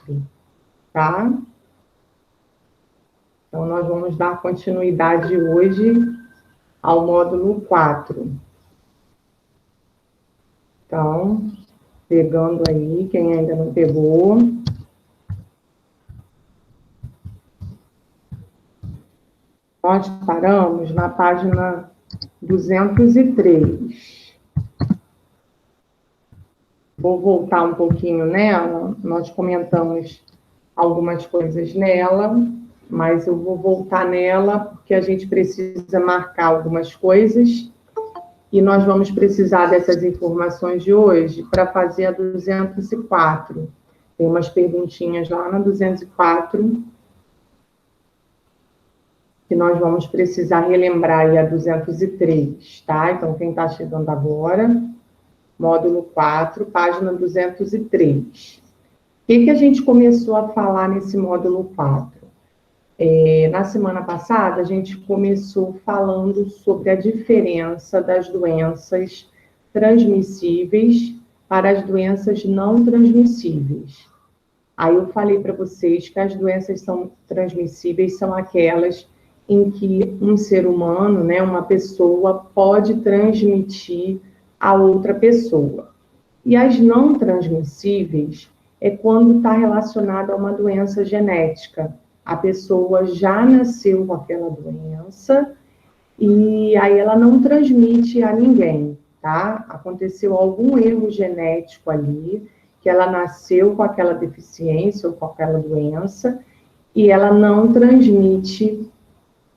4, tá? Então, nós vamos dar continuidade hoje ao módulo 4. Então, pegando aí, quem ainda não pegou. Nós paramos na página 203. Vou voltar um pouquinho nela. Nós comentamos algumas coisas nela, mas eu vou voltar nela porque a gente precisa marcar algumas coisas e nós vamos precisar dessas informações de hoje para fazer a 204. Tem umas perguntinhas lá na 204 que nós vamos precisar relembrar aí a 203, tá? Então, quem está chegando agora, módulo 4, página 203. O que a gente começou a falar nesse módulo 4? Na semana passada, a gente começou falando sobre a diferença das doenças transmissíveis para as doenças não transmissíveis. Aí eu falei para vocês que as doenças transmissíveis são aquelas em que um ser humano, né, uma pessoa, pode transmitir a outra pessoa. E as não transmissíveis é quando está relacionada a uma doença genética. A pessoa já nasceu com aquela doença e aí ela não transmite a ninguém, tá? Aconteceu algum erro genético ali, que ela nasceu com aquela deficiência ou com aquela doença e ela não transmite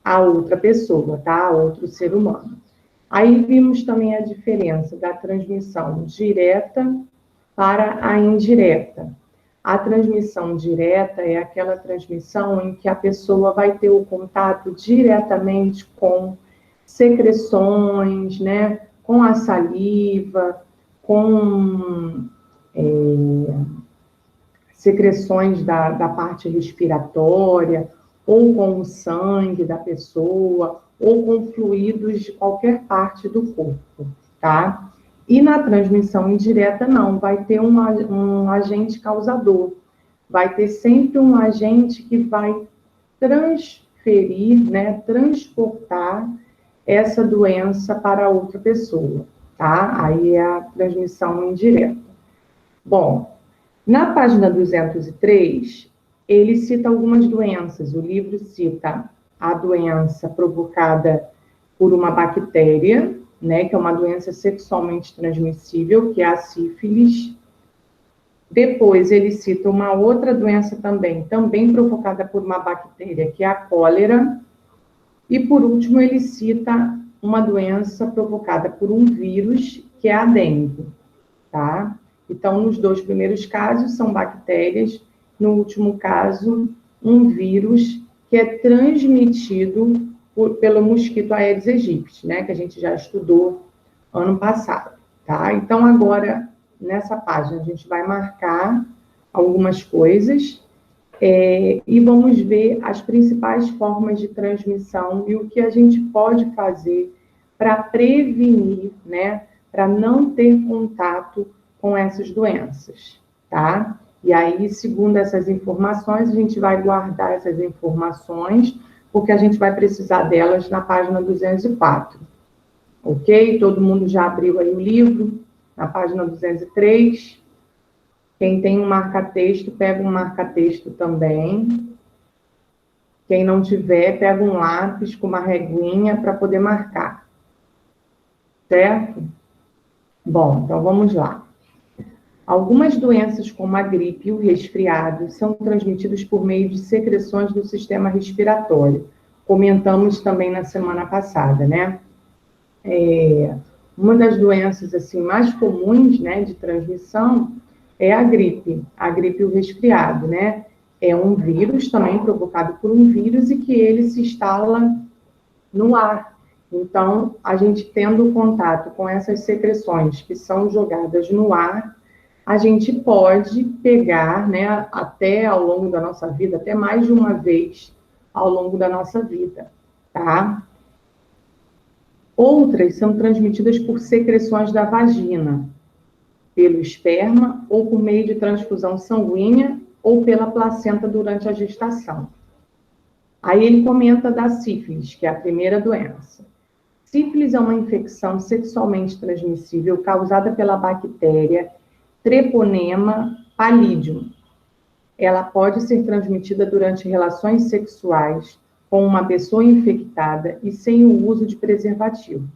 a outra pessoa, tá? A outro ser humano. Aí vimos também a diferença da transmissão direta para a indireta. A transmissão direta é aquela transmissão em que a pessoa vai ter o contato diretamente com secreções, né? Com a saliva, com secreções da parte respiratória, ou com o sangue da pessoa, ou com fluidos de qualquer parte do corpo, tá? E na transmissão indireta, não, vai ter um agente causador, vai ter sempre um agente que vai transferir, né, transportar essa doença para outra pessoa, tá? Aí é a transmissão indireta. Bom, na página 203, ele cita algumas doenças. O livro cita a doença provocada por uma bactéria, né, que é uma doença sexualmente transmissível, que é a sífilis. Depois, ele cita uma outra doença também provocada por uma bactéria, que é a cólera. E, por último, ele cita uma doença provocada por um vírus, que é a dengue, tá? Então, nos dois primeiros casos, são bactérias. No último caso, um vírus que é transmitido pelo mosquito Aedes aegypti, né? Que a gente já estudou ano passado, tá? Então, agora, nessa página, a gente vai marcar algumas coisas e vamos ver as principais formas de transmissão e o que a gente pode fazer para prevenir, né? Para não ter contato com essas doenças, tá? E aí, segundo essas informações, a gente vai guardar essas informações, porque a gente vai precisar delas na página 204. Ok? Todo mundo já abriu aí o livro, na página 203. Quem tem um marca-texto, pega um marca-texto também. Quem não tiver, pega um lápis com uma reguinha para poder marcar. Certo? Bom, então vamos lá. Algumas doenças, como a gripe e o resfriado, são transmitidas por meio de secreções do sistema respiratório. Comentamos também na semana passada, né? Uma das doenças assim, mais comuns, né, de transmissão é a gripe e o resfriado, né? É um vírus também provocado por um vírus e que ele se instala no ar. Então, a gente tendo contato com essas secreções que são jogadas no ar, a gente pode pegar, né, até ao longo da nossa vida, até mais de uma vez ao longo da nossa vida, tá? Outras são transmitidas por secreções da vagina, pelo esperma ou por meio de transfusão sanguínea ou pela placenta durante a gestação. Aí ele comenta da sífilis, que é a primeira doença. Sífilis é uma infecção sexualmente transmissível causada pela bactéria Treponema pallidum. Ela pode ser transmitida durante relações sexuais com uma pessoa infectada e sem o uso de preservativo,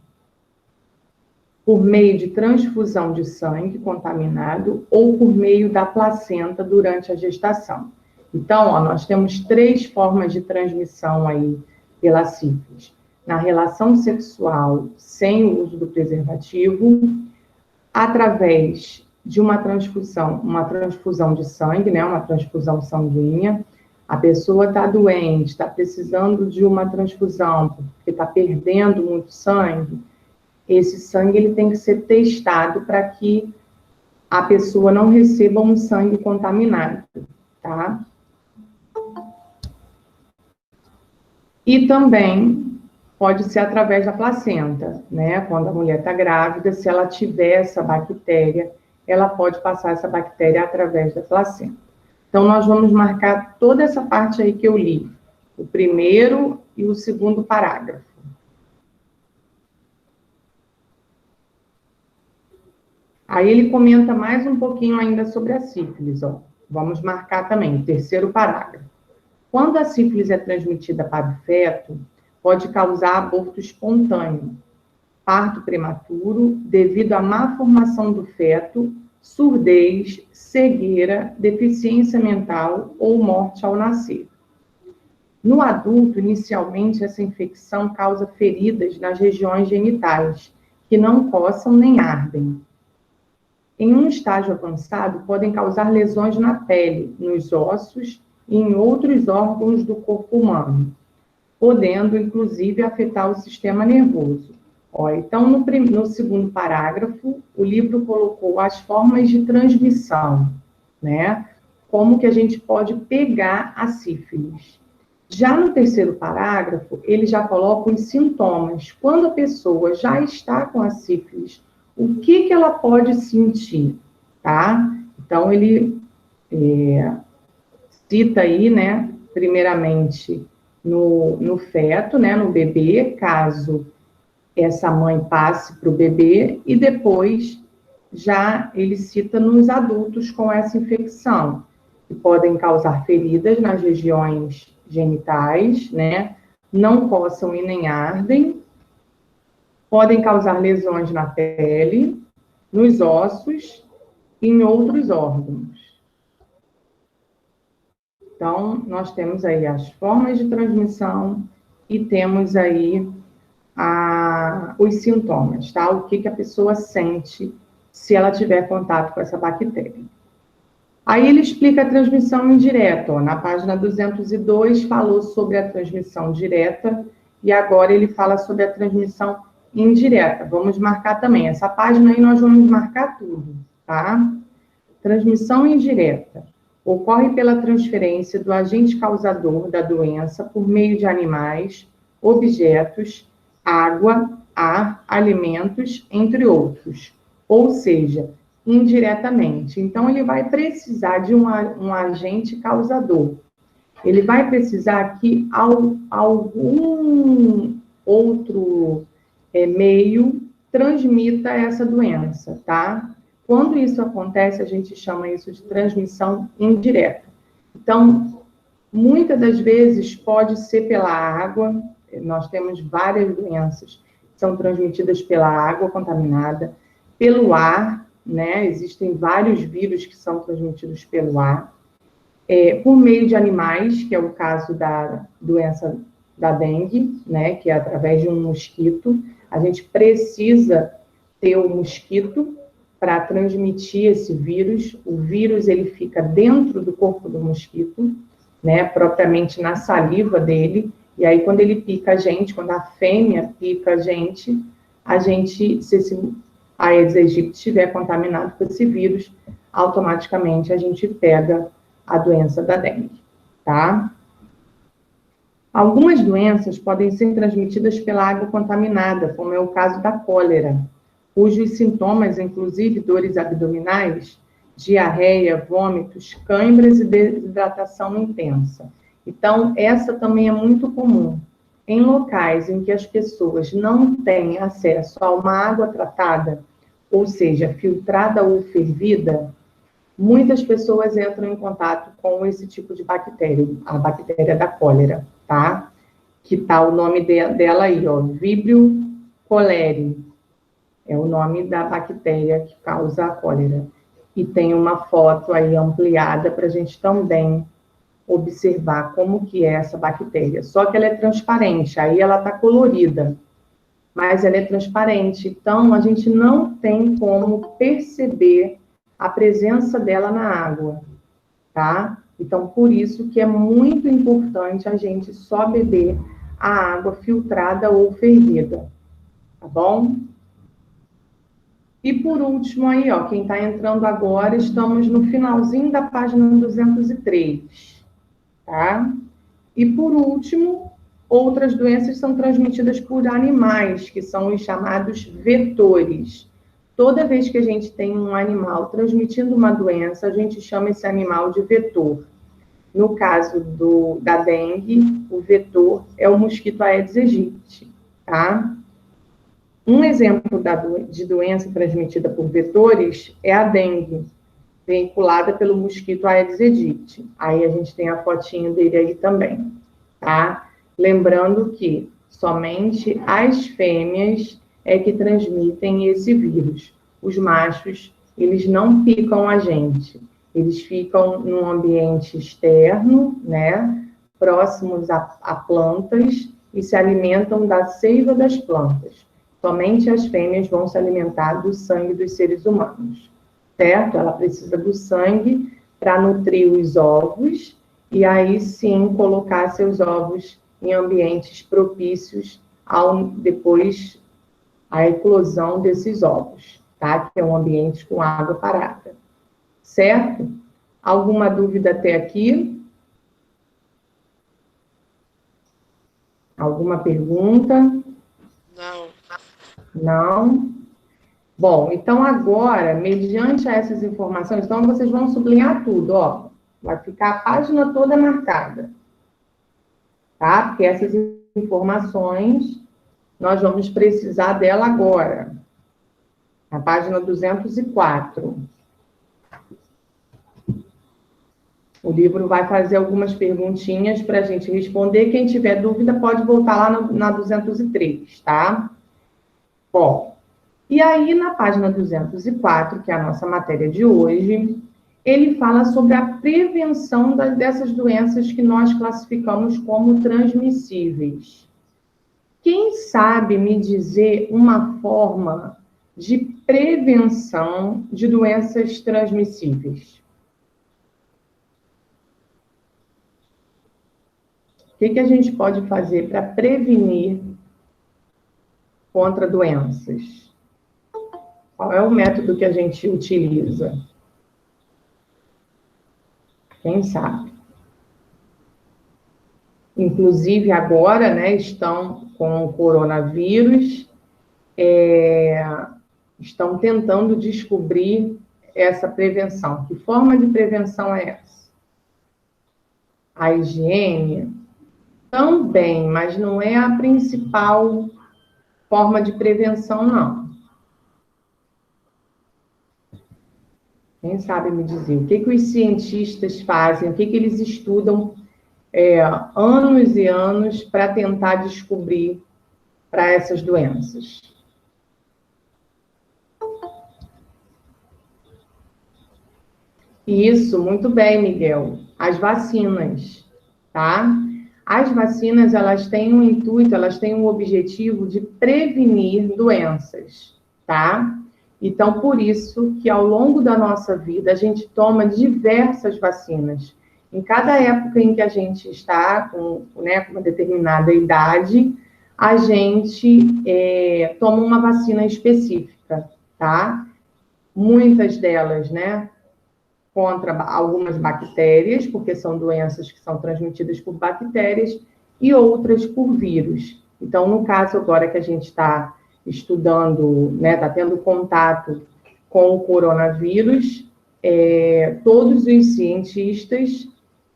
por meio de transfusão de sangue contaminado ou por meio da placenta durante a gestação. Então, ó, nós temos 3 formas de transmissão aí pela sífilis. Na relação sexual sem o uso do preservativo, através de uma transfusão de sangue, né, uma transfusão sanguínea. A pessoa está doente, está precisando de uma transfusão, porque está perdendo muito sangue. Esse sangue ele tem que ser testado para que a pessoa não receba um sangue contaminado, tá? E também pode ser através da placenta, né? Quando a mulher está grávida, se ela tiver essa bactéria, ela pode passar essa bactéria através da placenta. Então, nós vamos marcar toda essa parte aí que eu li, o primeiro e o segundo parágrafo. Aí ele comenta mais um pouquinho ainda sobre a sífilis, ó. Vamos marcar também o terceiro parágrafo. Quando a sífilis é transmitida para o feto, pode causar aborto espontâneo, parto prematuro, devido à má formação do feto, surdez, cegueira, deficiência mental ou morte ao nascer. No adulto, inicialmente, essa infecção causa feridas nas regiões genitais, que não coçam nem ardem. Em um estágio avançado, podem causar lesões na pele, nos ossos e em outros órgãos do corpo humano, podendo, inclusive, afetar o sistema nervoso. Ó, então, no segundo parágrafo, o livro colocou as formas de transmissão, né? Como que a gente pode pegar a sífilis. Já no terceiro parágrafo, ele já coloca os sintomas. Quando a pessoa já está com a sífilis, o que ela pode sentir, tá? Então, ele cita aí, né, primeiramente, no feto, né, no bebê, caso essa mãe passe para o bebê, e depois já ele cita nos adultos com essa infecção, que podem causar feridas nas regiões genitais, né, não coçam e nem ardem, podem causar lesões na pele, nos ossos e em outros órgãos. Então, nós temos aí as formas de transmissão e temos aí os sintomas, tá? O que a pessoa sente se ela tiver contato com essa bactéria. Aí ele explica a transmissão indireta, ó, na página 202 falou sobre a transmissão direta e agora ele fala sobre a transmissão indireta. Vamos marcar também, essa página aí nós vamos marcar tudo, tá? Transmissão indireta. Ocorre pela transferência do agente causador da doença por meio de animais, objetos, água, ar, alimentos, entre outros. Ou seja, indiretamente. Então, ele vai precisar de um agente causador. Ele vai precisar que algum outro meio transmita essa doença, tá? Quando isso acontece, a gente chama isso de transmissão indireta. Então, muitas das vezes pode ser pela água, nós temos várias doenças que são transmitidas pela água contaminada, pelo ar, né? Existem vários vírus que são transmitidos pelo ar, por meio de animais, que é o caso da doença da dengue, né? Que é através de um mosquito. A gente precisa ter o mosquito para transmitir esse vírus. O vírus, ele fica dentro do corpo do mosquito, né, propriamente na saliva dele, e aí quando ele pica a gente, quando a fêmea pica a gente, se esse Aedes aegypti estiver contaminado com esse vírus, automaticamente a gente pega a doença da dengue, tá? Algumas doenças podem ser transmitidas pela água contaminada, como é o caso da cólera, cujos sintomas, inclusive dores abdominais, diarreia, vômitos, câimbras e desidratação intensa. Então, essa também é muito comum. Em locais em que as pessoas não têm acesso a uma água tratada, ou seja, filtrada ou fervida, muitas pessoas entram em contato com esse tipo de bactéria, a bactéria da cólera, tá? Que tá o nome dela aí, ó, Vibrio cholerae, é o nome da bactéria que causa a cólera. E tem uma foto aí ampliada para a gente também observar como que é essa bactéria. Só que ela é transparente, aí ela está colorida, mas ela é transparente. Então, a gente não tem como perceber a presença dela na água, tá? Então, por isso que é muito importante a gente só beber a água filtrada ou fervida, tá bom? E por último aí, ó, quem está entrando agora, estamos no finalzinho da página 203, tá? E por último, outras doenças são transmitidas por animais, que são os chamados vetores. Toda vez que a gente tem um animal transmitindo uma doença, a gente chama esse animal de vetor. No caso da dengue, o vetor é o mosquito Aedes aegypti, tá? Um exemplo de doença transmitida por vetores é a dengue, veiculada pelo mosquito Aedes aegypti. Aí a gente tem a fotinho dele aí também, tá? Lembrando que somente as fêmeas é que transmitem esse vírus. Os machos, eles não picam a gente. Eles ficam num ambiente externo, né? Próximos a plantas e se alimentam da seiva das plantas. Somente as fêmeas vão se alimentar do sangue dos seres humanos, certo? Ela precisa do sangue para nutrir os ovos e aí sim colocar seus ovos em ambientes propícios depois a eclosão desses ovos, tá? Que é um ambiente com água parada, certo? Alguma dúvida até aqui? Alguma pergunta? Não. Não? Bom, então agora, mediante essas informações, então vocês vão sublinhar tudo, ó. Vai ficar a página toda marcada, tá? Porque essas informações nós vamos precisar dela agora. Na página 204. O livro vai fazer algumas perguntinhas para a gente responder. Quem tiver dúvida pode voltar lá na 203, tá? Bom, e aí na página 204, que é a nossa matéria de hoje, ele fala sobre a prevenção dessas doenças que nós classificamos como transmissíveis. Quem sabe me dizer uma forma de prevenção de doenças transmissíveis? O que a gente pode fazer para prevenir contra doenças? Qual é o método que a gente utiliza? Quem sabe? Inclusive, agora, né, estão com o coronavírus, estão tentando descobrir essa prevenção. Que forma de prevenção é essa? A higiene também, mas não é a principal forma de prevenção, não. Quem sabe me dizer? O que os cientistas fazem? O que eles estudam anos e anos para tentar descobrir para essas doenças? Isso, muito bem, Miguel. As vacinas, tá? As vacinas, elas têm um intuito, elas têm um objetivo de prevenir doenças, tá? Então, por isso que ao longo da nossa vida, a gente toma diversas vacinas. Em cada época em que a gente está com uma determinada idade, a gente toma uma vacina específica, tá? Muitas delas, né, contra algumas bactérias, porque são doenças que são transmitidas por bactérias, e outras por vírus. Então, no caso agora que a gente está estudando, né, está tendo contato com o coronavírus, todos os cientistas,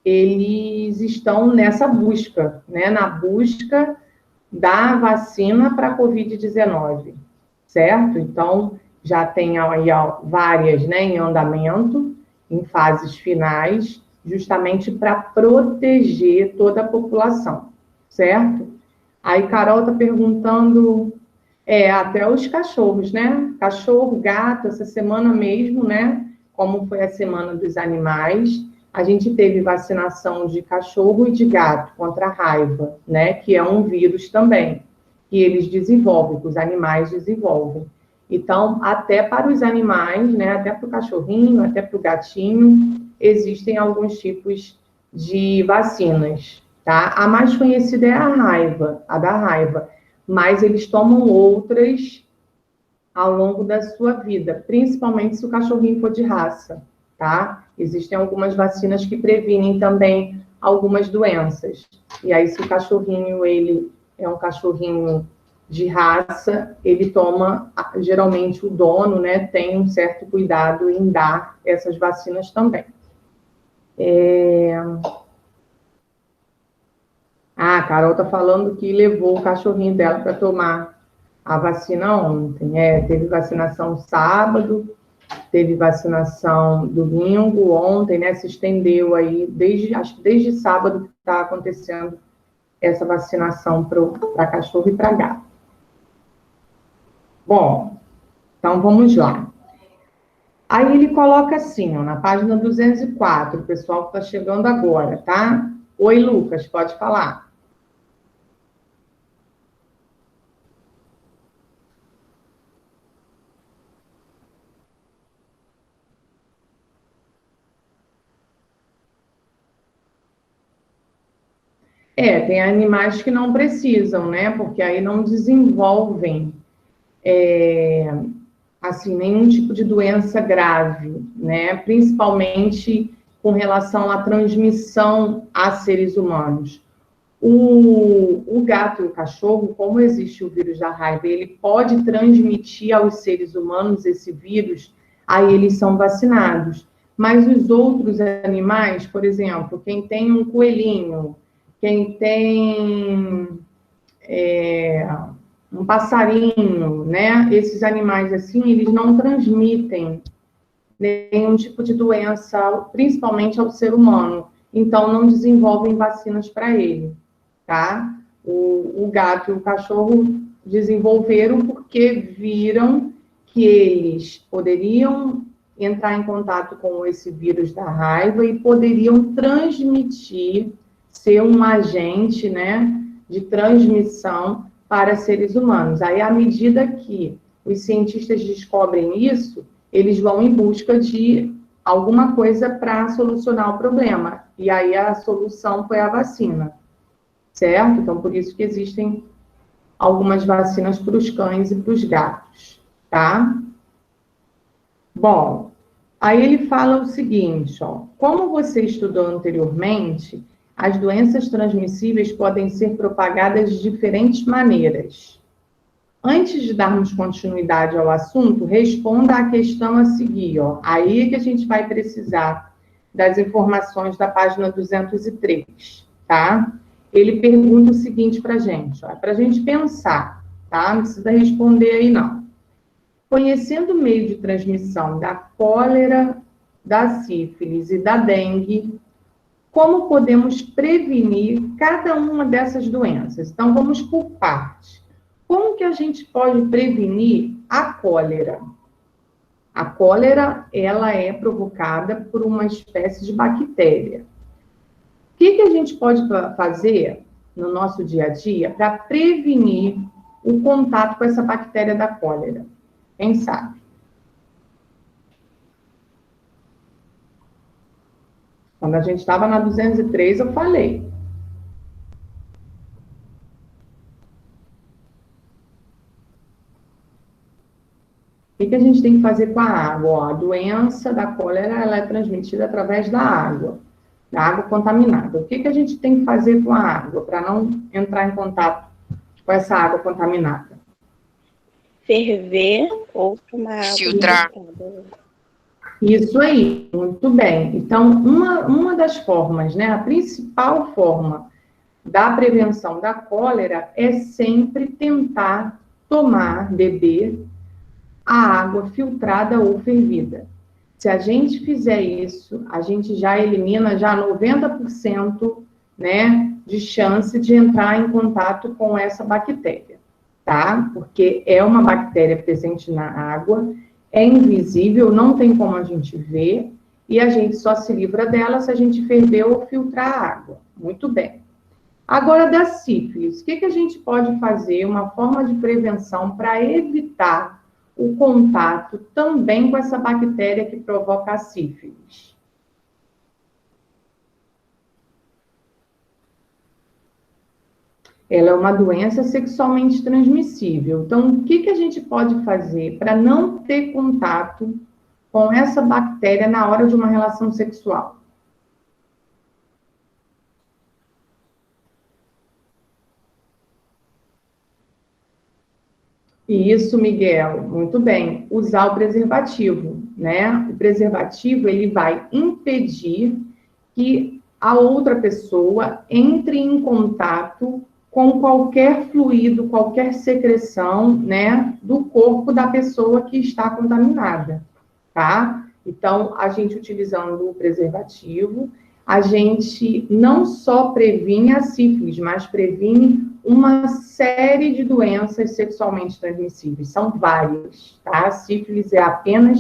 eles estão nessa busca, né? Na busca da vacina para a Covid-19, certo? Então, já tem aí várias, né, em andamento, em fases finais, justamente para proteger toda a população, certo? Aí, Carol está perguntando, até os cachorros, né? Cachorro, gato, essa semana mesmo, né? Como foi a semana dos animais, a gente teve vacinação de cachorro e de gato contra a raiva, né? Que é um vírus também, que eles desenvolvem, que os animais desenvolvem. Então, até para os animais, né? Até para o cachorrinho, até para o gatinho, existem alguns tipos de vacinas, tá? A mais conhecida é a da raiva, mas eles tomam outras ao longo da sua vida, principalmente se o cachorrinho for de raça, tá? Existem algumas vacinas que previnem também algumas doenças. E aí, se o cachorrinho, ele é um cachorrinho de raça, ele toma, geralmente o dono, né, tem um certo cuidado em dar essas vacinas também. A Carol está falando que levou o cachorrinho dela para tomar a vacina ontem. Teve vacinação sábado, teve vacinação domingo, ontem, né? Se estendeu aí, acho que desde sábado que está acontecendo essa vacinação para cachorro e para gato. Bom, então vamos lá. Aí ele coloca assim, ó, na página 204, o pessoal que está chegando agora, tá? Oi, Lucas, pode falar. Tem animais que não precisam, né? Porque aí não desenvolvem, assim, nenhum tipo de doença grave, né? Principalmente com relação à transmissão a seres humanos. O gato e o cachorro, como existe o vírus da raiva, ele pode transmitir aos seres humanos esse vírus, aí eles são vacinados. Mas os outros animais, por exemplo, quem tem um coelhinho, quem tem um passarinho, né? Esses animais assim, eles não transmitem nenhum tipo de doença, principalmente ao ser humano. Então, não desenvolvem vacinas para ele, tá? O gato e o cachorro desenvolveram porque viram que eles poderiam entrar em contato com esse vírus da raiva e poderiam transmitir, ser um agente, né, de transmissão para seres humanos. Aí, à medida que os cientistas descobrem isso, eles vão em busca de alguma coisa para solucionar o problema. E aí a solução foi a vacina, certo? Então, por isso que existem algumas vacinas para os cães e para os gatos, tá? Bom, aí ele fala o seguinte, ó, como você estudou anteriormente, as doenças transmissíveis podem ser propagadas de diferentes maneiras. Antes de darmos continuidade ao assunto, responda à questão a seguir, ó. Aí é que a gente vai precisar das informações da página 203, tá? Ele pergunta o seguinte para a gente, ó, para a gente pensar, tá? Não precisa responder aí, não. Conhecendo o meio de transmissão da cólera, da sífilis e da dengue, como podemos prevenir cada uma dessas doenças? Então, vamos por partes. Como que a gente pode prevenir a cólera? A cólera, ela é provocada por uma espécie de bactéria. O que a gente pode fazer no nosso dia a dia para prevenir o contato com essa bactéria da cólera? Quem sabe? Quando a gente estava na 203, eu falei. O que a gente tem que fazer com a água? Ó, a doença da cólera, ela é transmitida através da água contaminada. O que a gente tem que fazer com a água para não entrar em contato com essa água contaminada? Ferver ou tomar água filtrar. Isso aí, muito bem. Então, uma das formas, né, a principal forma da prevenção da cólera é sempre tentar tomar, beber a água filtrada ou fervida. Se a gente fizer isso, a gente já elimina já 90%, né, de chance de entrar em contato com essa bactéria, tá? Porque é uma bactéria presente na água, é invisível, não tem como a gente ver, e a gente só se livra dela se a gente ferver ou filtrar a água. Muito bem. Agora, da sífilis, o que a gente pode fazer, uma forma de prevenção para evitar o contato também com essa bactéria que provoca a sífilis? Ela é uma doença sexualmente transmissível. Então, o que a gente pode fazer para não ter contato com essa bactéria na hora de uma relação sexual? Isso, Miguel, muito bem. Usar o preservativo, né? O preservativo, ele vai impedir que a outra pessoa entre em contato com qualquer fluido, qualquer secreção, né, do corpo da pessoa que está contaminada, tá? Então, a gente utilizando o preservativo, a gente não só previne a sífilis, mas previne uma série de doenças sexualmente transmissíveis. São várias, tá? A sífilis é apenas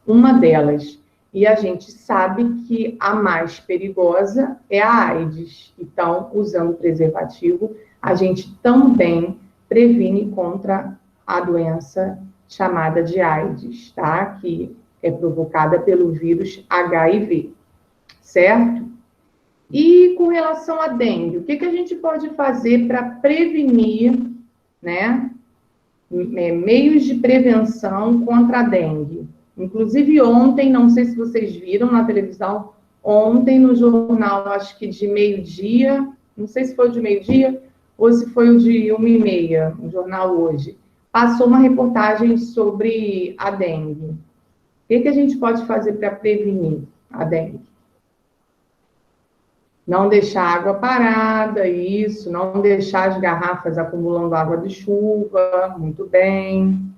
uma delas. E a gente sabe que a mais perigosa é a AIDS. Então, usando preservativo, a gente também previne contra a doença chamada de AIDS, tá? Que é provocada pelo vírus HIV, certo? E com relação à dengue, o que a gente pode fazer para prevenir, né? Meios de prevenção contra a dengue. Inclusive ontem, não sei se vocês viram na televisão, ontem no jornal, acho que de meio-dia, não sei se foi o de meio-dia ou se foi o de 1h30, o jornal hoje, passou uma reportagem sobre a dengue. O que a gente pode fazer para prevenir a dengue? Não deixar a água parada, isso, não deixar as garrafas acumulando água de chuva, muito bem.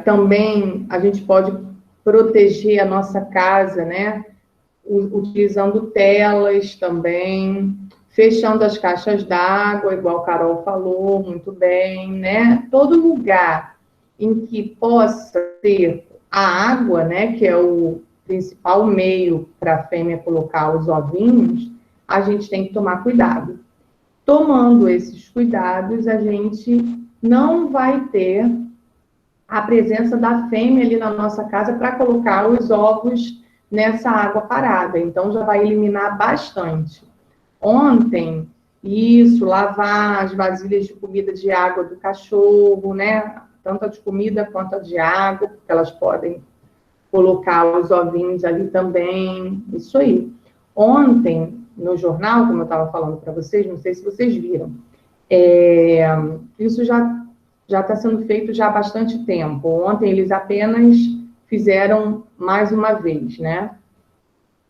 Também a gente pode proteger a nossa casa, né? Utilizando telas também, fechando as caixas d'água, igual a Carol falou, muito bem, né? Todo lugar em que possa ter a água, né, que é o principal meio para a fêmea colocar os ovinhos, a gente tem que tomar cuidado. Tomando esses cuidados, a gente não vai ter a presença da fêmea ali na nossa casa para colocar os ovos nessa água parada. Então, já vai eliminar bastante. Ontem, isso, lavar as vasilhas de comida de água do cachorro, né? Tanto a de comida quanto a de água, porque elas podem colocar os ovinhos ali também. Isso aí. Ontem, no jornal, como eu estava falando para vocês, não sei se vocês viram, isso já está sendo feito já há bastante tempo. Ontem eles apenas fizeram mais uma vez, né?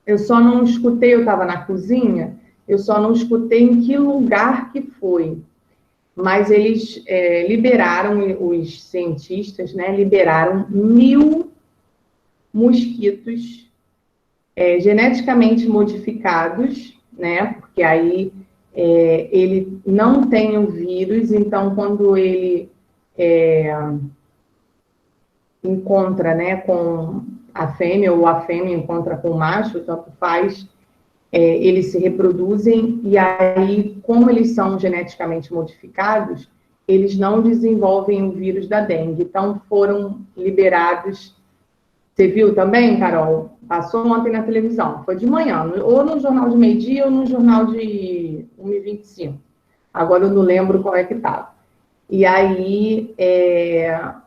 Eu só não escutei, eu estava na cozinha, eu só não escutei em que lugar que foi. Mas eles liberaram, os cientistas, né, liberaram 1.000 mosquitos geneticamente modificados, né? Porque aí ele não tem o vírus, então quando ele encontra, né, com a fêmea ou a fêmea encontra com o macho, tanto faz, eles se reproduzem e aí, como eles são geneticamente modificados, eles não desenvolvem o vírus da dengue. Então, foram liberados. Você viu também, Carol? Passou ontem na televisão. Foi de manhã, ou no jornal de meio-dia ou no jornal de 1h25. Agora eu não lembro qual é que estava. E aí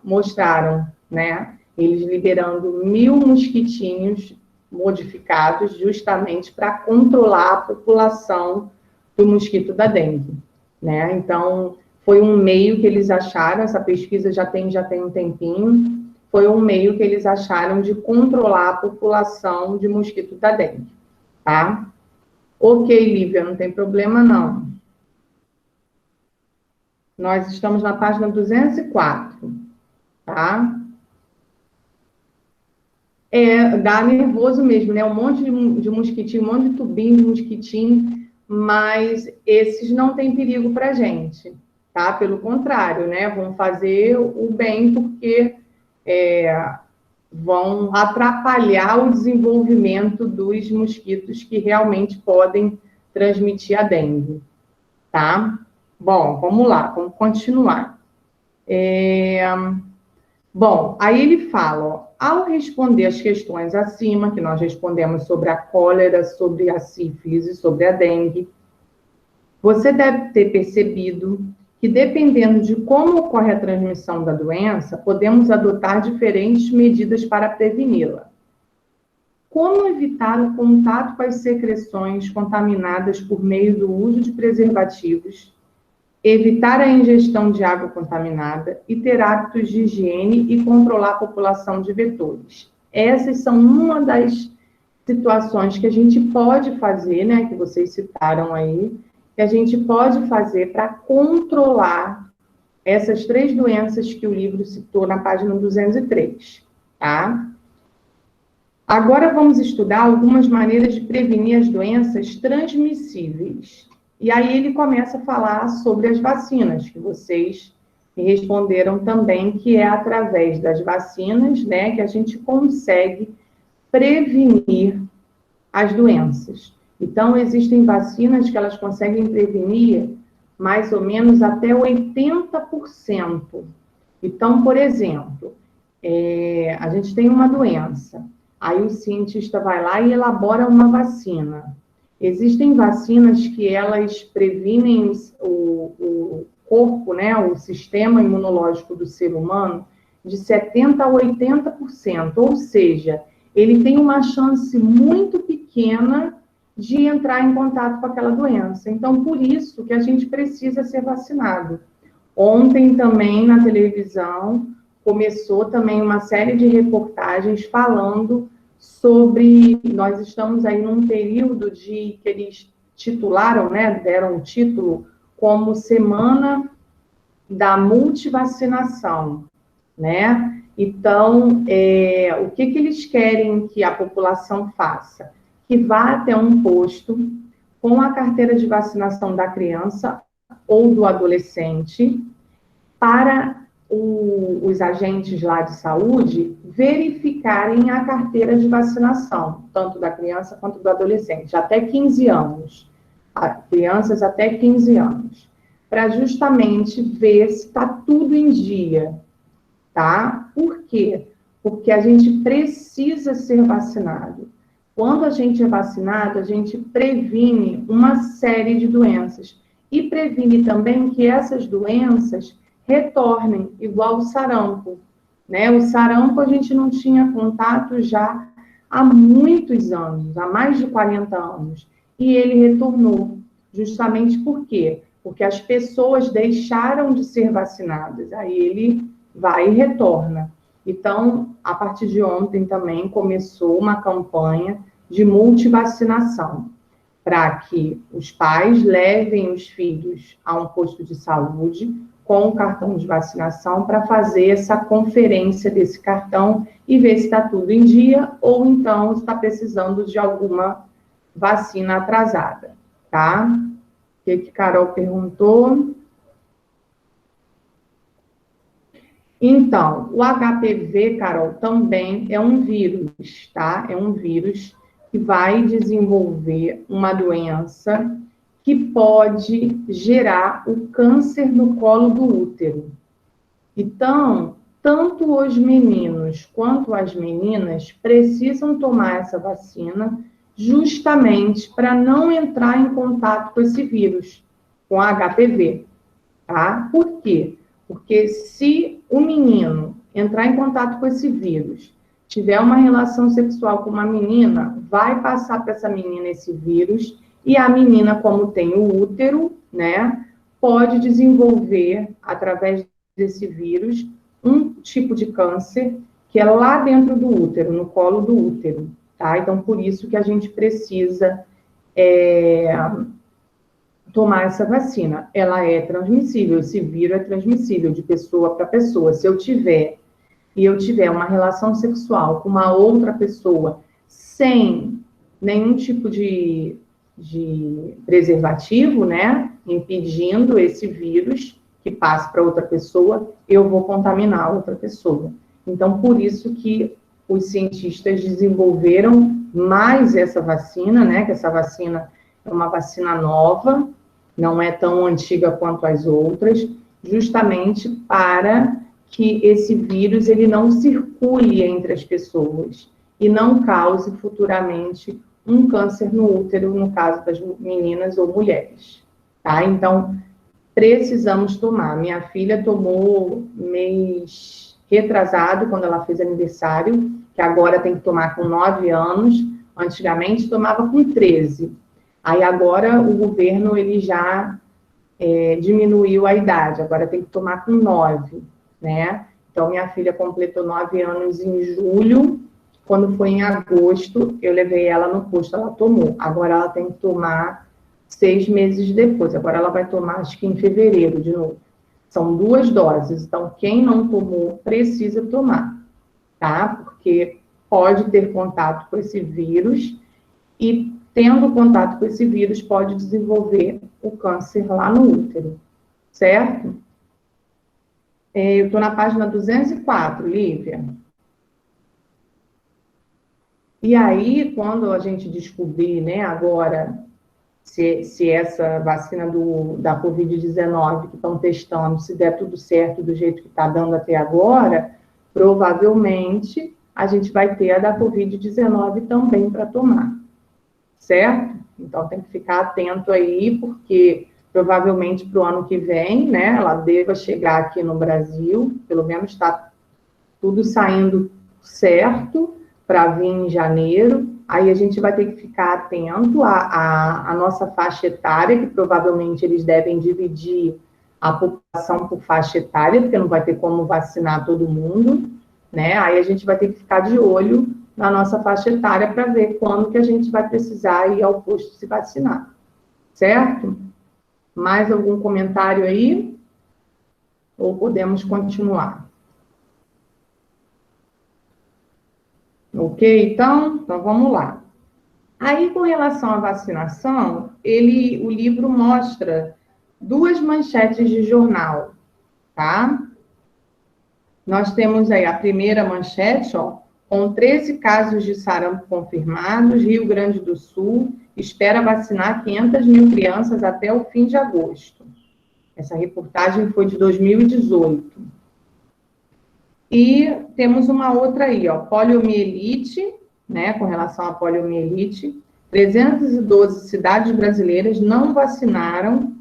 mostraram, né? Eles liberando 1.000 mosquitinhos modificados justamente para controlar a população do mosquito da dengue, né? Então, foi um meio que eles acharam, essa pesquisa já tem um tempinho, foi um meio que eles acharam de controlar a população de mosquito da dengue, tá? Ok, Lívia, não tem problema não. Nós estamos na página 204, tá? Dá nervoso mesmo, né? Um monte de mosquitinho, um monte de tubinho de mosquitinho, mas esses não têm perigo para gente, tá? Pelo contrário, né? Vão fazer o bem porque vão atrapalhar o desenvolvimento dos mosquitos que realmente podem transmitir a dengue, tá? Bom, vamos lá, vamos continuar. Bom, aí ele fala, ó, ao responder as questões acima, que nós respondemos sobre a cólera, sobre a sífilis e sobre a dengue, você deve ter percebido que, dependendo de como ocorre a transmissão da doença, podemos adotar diferentes medidas para preveni-la. Como evitar o contato com as secreções contaminadas por meio do uso de preservativos, evitar a ingestão de água contaminada e ter hábitos de higiene e controlar a população de vetores. Essas são uma das situações que a gente pode fazer, né, que vocês citaram aí, que a gente pode fazer para controlar essas 3 doenças que o livro citou na página 203, tá? Agora vamos estudar algumas maneiras de prevenir as doenças transmissíveis. E aí ele começa a falar sobre as vacinas, que vocês me responderam também, que é através das vacinas, né, que a gente consegue prevenir as doenças. Então, existem vacinas que elas conseguem prevenir mais ou menos até 80%. Então, por exemplo, a gente tem uma doença, aí o cientista vai lá e elabora uma vacina. Existem vacinas que elas previnem o corpo, né, o sistema imunológico do ser humano de 70% a 80%, ou seja, ele tem uma chance muito pequena de entrar em contato com aquela doença. Então, por isso que a gente precisa ser vacinado. Ontem também, na televisão, começou também uma série de reportagens falando sobre, nós estamos aí num período que eles titularam, né, deram o título como Semana da Multivacinação, né? Então, o que eles querem que a população faça? Que vá até um posto com a carteira de vacinação da criança ou do adolescente para os agentes lá de saúde verificarem a carteira de vacinação, tanto da criança quanto do adolescente, até 15 anos. Crianças até 15 anos. Para justamente ver se está tudo em dia, tá? Por quê? Porque a gente precisa ser vacinado. Quando a gente é vacinado, a gente previne uma série de doenças. E previne também que essas doenças retornem, igual o sarampo, né? O sarampo a gente não tinha contato já há muitos anos, há mais de 40 anos. E ele retornou, justamente por quê? Porque as pessoas deixaram de ser vacinadas, aí ele vai e retorna. Então, a partir de ontem também começou uma campanha de multivacinação, para que os pais levem os filhos a um posto de saúde com o cartão de vacinação para fazer essa conferência desse cartão e ver se está tudo em dia ou então está precisando de alguma vacina atrasada, tá? O que Carol perguntou? Então, o HPV, Carol, também é um vírus, tá? É um vírus que vai desenvolver uma doença que pode gerar o câncer do colo do útero. Então, tanto os meninos quanto as meninas precisam tomar essa vacina justamente para não entrar em contato com esse vírus, com HPV, tá? Por quê? Porque se o menino entrar em contato com esse vírus, tiver uma relação sexual com uma menina, vai passar para essa menina esse vírus, e a menina, como tem o útero, né, pode desenvolver, através desse vírus, um tipo de câncer que é lá dentro do útero, no colo do útero, tá? Então, por isso que a gente precisa tomar essa vacina. Ela é transmissível, esse vírus é transmissível de pessoa para pessoa. Se eu tiver uma relação sexual com uma outra pessoa sem nenhum tipo de preservativo, né, impedindo esse vírus que passe para outra pessoa, eu vou contaminar a outra pessoa. Então, por isso que os cientistas desenvolveram mais essa vacina, né, que essa vacina é uma vacina nova, não é tão antiga quanto as outras, justamente para que esse vírus ele não circule entre as pessoas e não cause futuramente um câncer no útero, no caso das meninas ou mulheres, tá? Então, precisamos tomar. Minha filha tomou mês retrasado, quando ela fez aniversário, que agora tem que tomar com 9 anos, antigamente tomava com 13. Aí agora o governo ele já diminuiu a idade, agora tem que tomar com 9, né? Então, minha filha completou 9 anos em julho, quando foi em agosto, eu levei ela no posto, ela tomou. Agora ela tem que tomar 6 meses depois, agora ela vai tomar, acho que em fevereiro de novo. São 2 doses, então quem não tomou precisa tomar, tá? Porque pode ter contato com esse vírus e, tendo contato com esse vírus, pode desenvolver o câncer lá no útero, certo? Eu estou na página 204, Lívia. E aí, quando a gente descobrir, né, agora, se essa vacina da Covid-19 que estão testando, se der tudo certo do jeito que está dando até agora, provavelmente a gente vai ter a da Covid-19 também para tomar, certo? Então, tem que ficar atento aí, porque provavelmente para o ano que vem, né, ela deva chegar aqui no Brasil, pelo menos está tudo saindo certo, para vir em janeiro. Aí a gente vai ter que ficar atento à nossa faixa etária, que provavelmente eles devem dividir a população por faixa etária, porque não vai ter como vacinar todo mundo, né? Aí a gente vai ter que ficar de olho na nossa faixa etária para ver quando que a gente vai precisar ir ao posto se vacinar, certo? Mais algum comentário aí? Ou podemos continuar? Ok, então vamos lá. Aí, com relação à vacinação, o livro mostra 2 manchetes de jornal, tá? Nós temos aí a primeira manchete, ó, com 13 casos de sarampo confirmados, Rio Grande do Sul espera vacinar 500 mil crianças até o fim de agosto. Essa reportagem foi de 2018. E temos uma outra aí, ó, poliomielite, né, com relação à poliomielite, 312 cidades brasileiras não vacinaram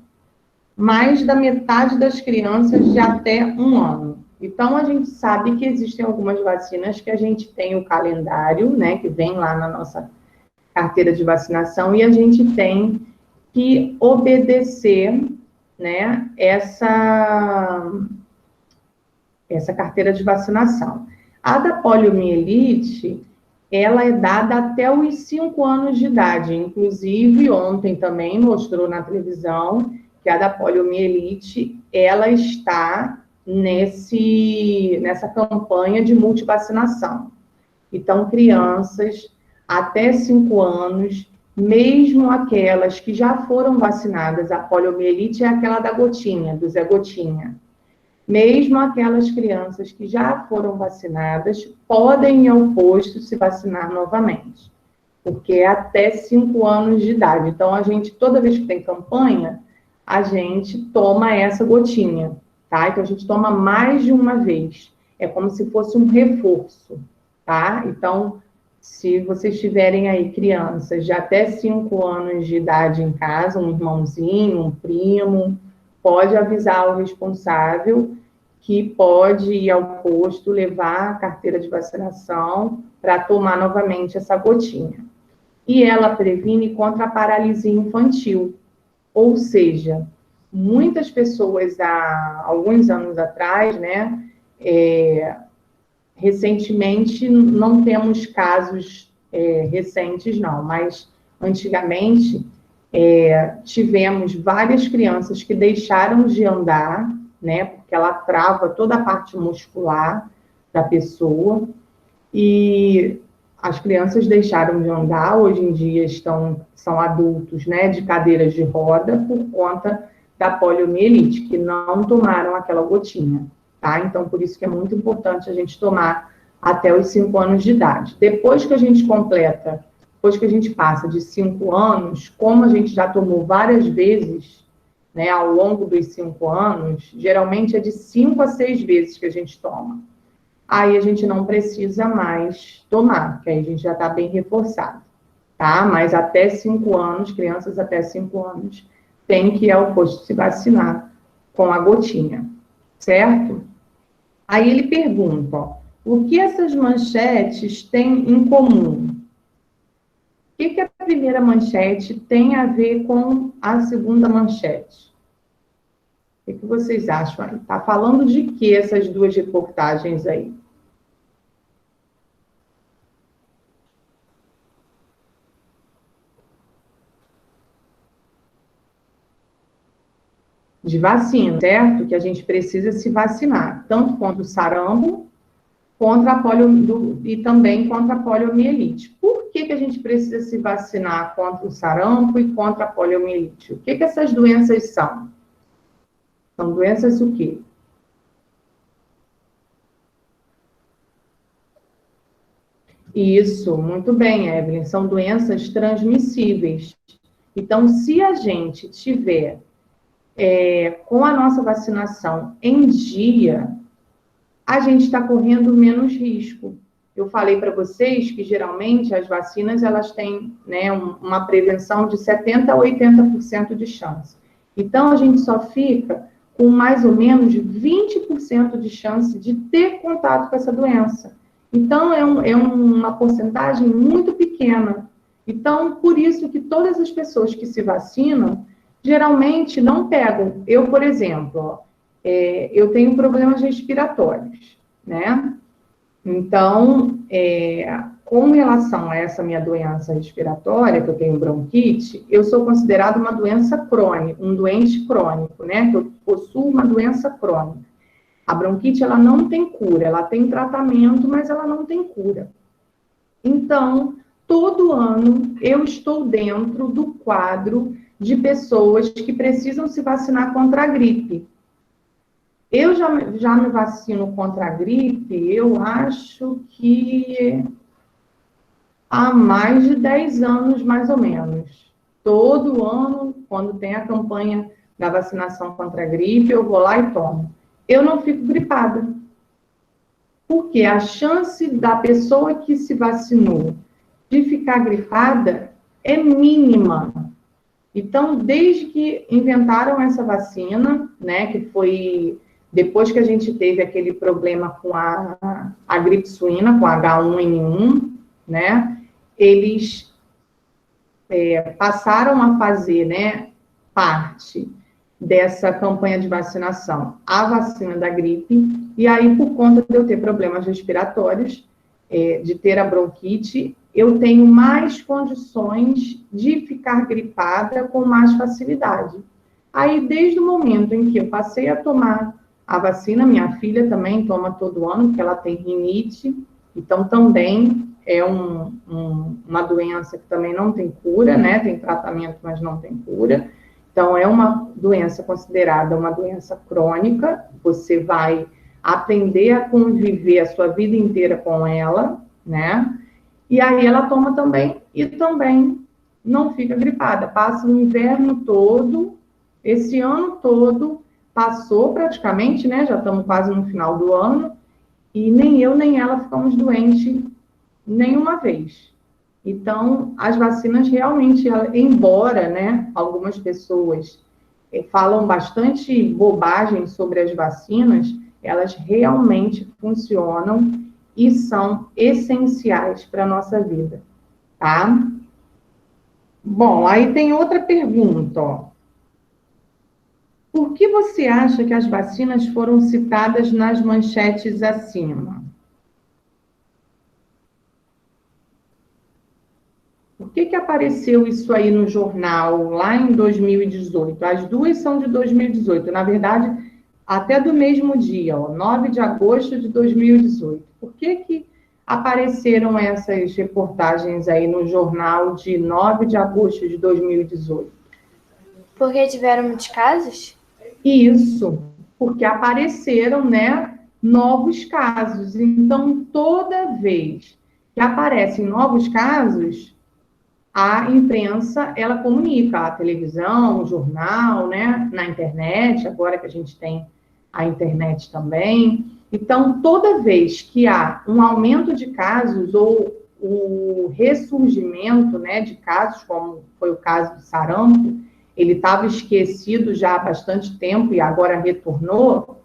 mais da metade das crianças de até 1 ano. Então, a gente sabe que existem algumas vacinas que a gente tem o calendário, né, que vem lá na nossa carteira de vacinação, e a gente tem que obedecer, né, essa carteira de vacinação. A da poliomielite, ela é dada até os 5 anos de idade. Inclusive, ontem também mostrou na televisão que a da poliomielite, ela está nessa campanha de multivacinação. Então, crianças até 5 anos, mesmo aquelas que já foram vacinadas, a poliomielite é aquela da gotinha, do Zé Gotinha. Mesmo aquelas crianças que já foram vacinadas podem ir ao posto se vacinar novamente, porque é até 5 anos de idade. Então, a gente, toda vez que tem campanha, a gente toma essa gotinha, tá? Então, a gente toma mais de uma vez. É como se fosse um reforço, tá? Então, se vocês tiverem aí crianças de até 5 anos de idade em casa, um irmãozinho, um primo, pode avisar o responsável que pode ir ao posto, levar a carteira de vacinação para tomar novamente essa gotinha. E ela previne contra a paralisia infantil, ou seja, muitas pessoas, há alguns anos atrás, né, recentemente, não temos casos recentes, não, mas antigamente tivemos várias crianças que deixaram de andar, né, porque ela trava toda a parte muscular da pessoa, e as crianças deixaram de andar, hoje em dia são adultos, né, de cadeiras de roda, por conta da poliomielite, que não tomaram aquela gotinha, tá? Então, por isso que é muito importante a gente tomar até os 5 anos de idade. Depois que a gente completa, depois que a gente passa de 5 anos, como a gente já tomou várias vezes, né, ao longo dos 5 anos, geralmente é de 5 a 6 vezes que a gente toma. Aí a gente não precisa mais tomar, porque aí a gente já está bem reforçado, tá? Mas até 5 anos, crianças até 5 anos, tem que ir ao posto se vacinar com a gotinha, certo? Aí ele pergunta, ó, o que essas manchetes têm em comum? O que a primeira manchete tem a ver com a segunda manchete? O que vocês acham aí? Tá falando de que essas duas reportagens aí? De vacina, certo? Que a gente precisa se vacinar, tanto contra o sarampo, contra a e também contra a poliomielite. Por que a gente precisa se vacinar contra o sarampo e contra a poliomielite? O que essas doenças são? São doenças o quê? Isso, muito bem, Evelyn. São doenças transmissíveis. Então, se a gente tiver com a nossa vacinação em dia, a gente está correndo menos risco. Eu falei para vocês que, geralmente, as vacinas, elas têm, né, uma prevenção de 70% a 80% de chance. Então, a gente só fica com mais ou menos 20% de chance de ter contato com essa doença. Então, é uma porcentagem muito pequena. Então, por isso que todas as pessoas que se vacinam, geralmente não pegam. Eu, por exemplo, ó, eu tenho problemas respiratórios, né? Então, com relação a essa minha doença respiratória, que eu tenho bronquite, eu sou considerada uma doença crônica, um doente crônico, né? Que eu possuo uma doença crônica. A bronquite, ela não tem cura, ela tem tratamento, mas ela não tem cura. Então, todo ano eu estou dentro do quadro de pessoas que precisam se vacinar contra a gripe. Eu já me vacino contra a gripe, eu acho que há mais de 10 anos, mais ou menos. Todo ano, quando tem a campanha da vacinação contra a gripe, eu vou lá e tomo. Eu não fico gripada. Porque a chance da pessoa que se vacinou de ficar gripada é mínima. Então, desde que inventaram essa vacina, né, que foi depois que a gente teve aquele problema com a gripe suína, com H1N1, né, eles passaram a fazer, né, parte dessa campanha de vacinação, a vacina da gripe, e aí, por conta de eu ter problemas respiratórios, de ter a bronquite, eu tenho mais condições de ficar gripada com mais facilidade. Aí, desde o momento em que eu passei a tomar a vacina, minha filha também toma todo ano, porque ela tem rinite, então também é uma doença que também não tem cura, né? Tem tratamento, mas não tem cura. Então, é uma doença considerada uma doença crônica, você vai aprender a conviver a sua vida inteira com ela, né? E aí ela toma também, e também não fica gripada. Passa o inverno todo, esse ano todo, passou praticamente, né? Já estamos quase no final do ano, e nem eu nem ela ficamos doentes nenhuma vez. Então, as vacinas realmente, embora, né, algumas pessoas falam bastante bobagem sobre as vacinas, elas realmente funcionam e são essenciais para a nossa vida, tá? Bom, aí tem outra pergunta, ó. Por que você acha que as vacinas foram citadas nas manchetes acima? Por que apareceu isso aí no jornal lá em 2018? As duas são de 2018, na verdade, até do mesmo dia, ó, 9 de agosto de 2018. Por que apareceram essas reportagens aí no jornal de 9 de agosto de 2018? Porque tiveram muitos casos? Isso, porque apareceram, né, novos casos. Então, toda vez que aparecem novos casos, a imprensa, ela comunica, a televisão, o jornal, né, na internet, agora que a gente tem a internet também. Então, toda vez que há um aumento de casos ou o ressurgimento, né, de casos, como foi o caso do sarampo, ele estava esquecido já há bastante tempo e agora retornou,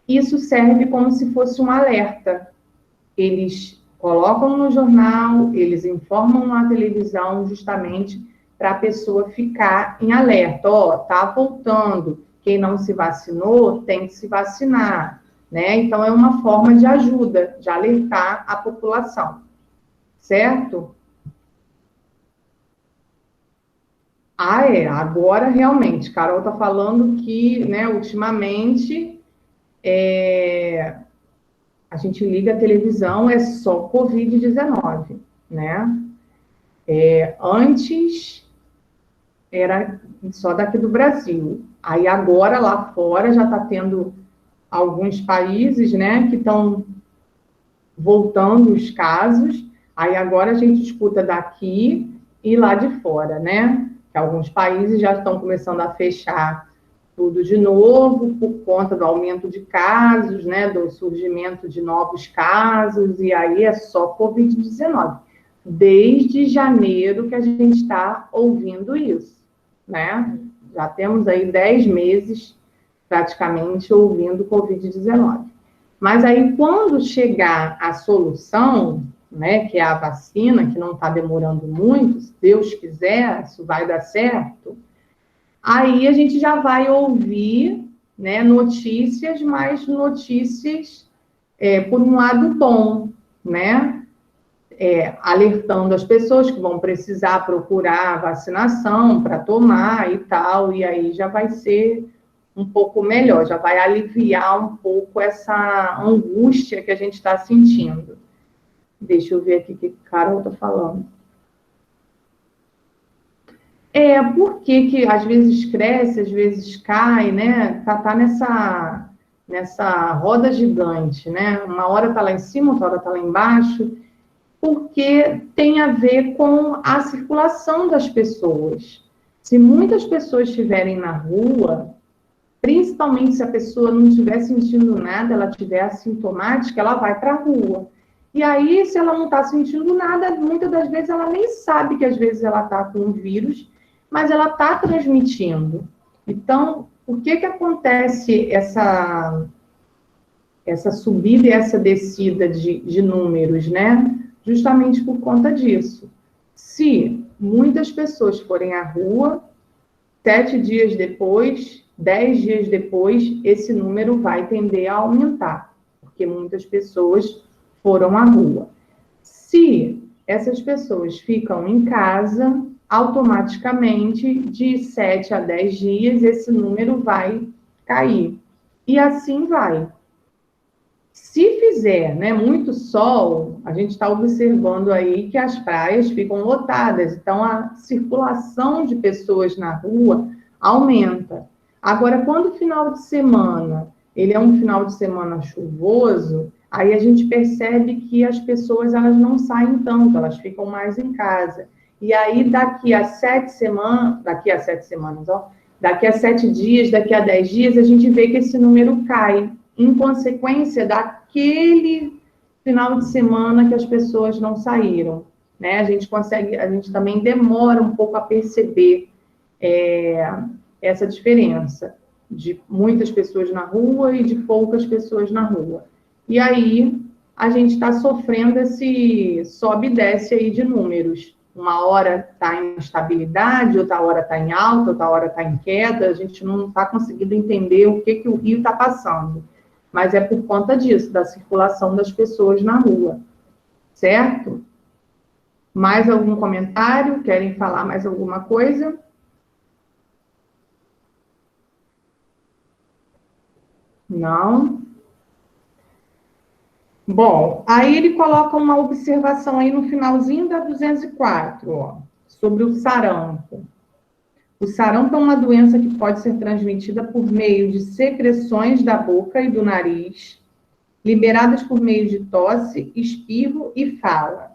isso serve como se fosse um alerta. Eles colocam no jornal, eles informam na televisão, justamente para a pessoa ficar em alerta. Ó, tá voltando. Quem não se vacinou tem que se vacinar, né? Então é uma forma de ajuda, de alertar a população, certo? Ah, é. Agora realmente, Carol está falando que, né, ultimamente a gente liga a televisão, é só Covid-19, né? Antes era só daqui do Brasil. Aí agora, lá fora, já está tendo alguns países, né, que estão voltando os casos. Aí agora a gente escuta daqui e lá de fora, né? Que alguns países já estão começando a fechar tudo de novo por conta do aumento de casos, né, do surgimento de novos casos, e aí é só Covid-19. Desde janeiro que a gente está ouvindo isso, né? Já temos aí 10 meses praticamente ouvindo Covid-19. Mas aí, quando chegar a solução, né, que é a vacina, que não está demorando muito, se Deus quiser, isso vai dar certo, aí a gente já vai ouvir, né, notícias, mas notícias por um lado bom, né? Alertando as pessoas que vão precisar procurar vacinação para tomar e tal, e aí já vai ser um pouco melhor, já vai aliviar um pouco essa angústia que a gente está sentindo. Deixa eu ver aqui o que a Carol está falando. Por que às vezes cresce, às vezes cai, né? Tá nessa roda gigante, né? Uma hora tá lá em cima, outra hora tá lá embaixo, porque tem a ver com a circulação das pessoas. Se muitas pessoas estiverem na rua, principalmente se a pessoa não estiver sentindo nada, ela estiver assintomática, ela vai para a rua. E aí, se ela não está sentindo nada, muitas das vezes ela nem sabe que às vezes ela está com o vírus, mas ela está transmitindo. Então, por que acontece essa subida e essa descida de números, né? Justamente por conta disso. Se muitas pessoas forem à rua, 7 dias depois, 10 dias depois, esse número vai tender a aumentar, porque muitas pessoas foram à rua. Se essas pessoas ficam em casa, automaticamente, de 7 a 10 dias, esse número vai cair. E assim vai. Se fizer, né, muito sol, a gente está observando aí que as praias ficam lotadas, então a circulação de pessoas na rua aumenta. Agora, quando o final de semana, ele é um final de semana chuvoso, aí a gente percebe que as pessoas elas não saem tanto, elas ficam mais em casa. E aí, daqui a 7 semanas, ó, daqui a 7 dias, daqui a 10 dias, a gente vê que esse número cai, em consequência daquele final de semana que as pessoas não saíram, né? A gente também demora um pouco a perceber essa diferença de muitas pessoas na rua e de poucas pessoas na rua. E aí a gente está sofrendo esse sobe e desce aí de números, uma hora está em estabilidade, outra hora está em alta, outra hora está em queda, a gente não está conseguindo entender o que o rio está passando. Mas é por conta disso, da circulação das pessoas na rua, certo? Mais algum comentário? Querem falar mais alguma coisa? Não? Bom, aí ele coloca uma observação aí no finalzinho da 204, ó, sobre o sarampo. O sarampo é uma doença que pode ser transmitida por meio de secreções da boca e do nariz, liberadas por meio de tosse, espirro e fala.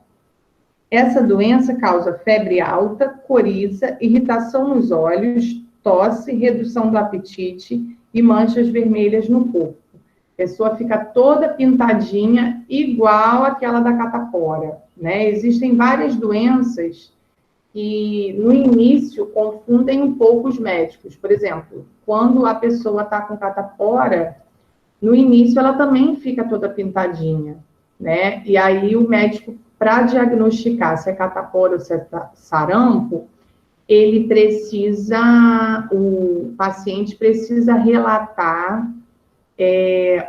Essa doença causa febre alta, coriza, irritação nos olhos, tosse, redução do apetite e manchas vermelhas no corpo. A pessoa fica toda pintadinha, igual aquela da catapora, né? Existem várias doenças que, no início, confundem um pouco os médicos. Por exemplo, quando a pessoa está com catapora, no início ela também fica toda pintadinha, né? E aí o médico, para diagnosticar se é catapora ou se é sarampo, o paciente precisa relatar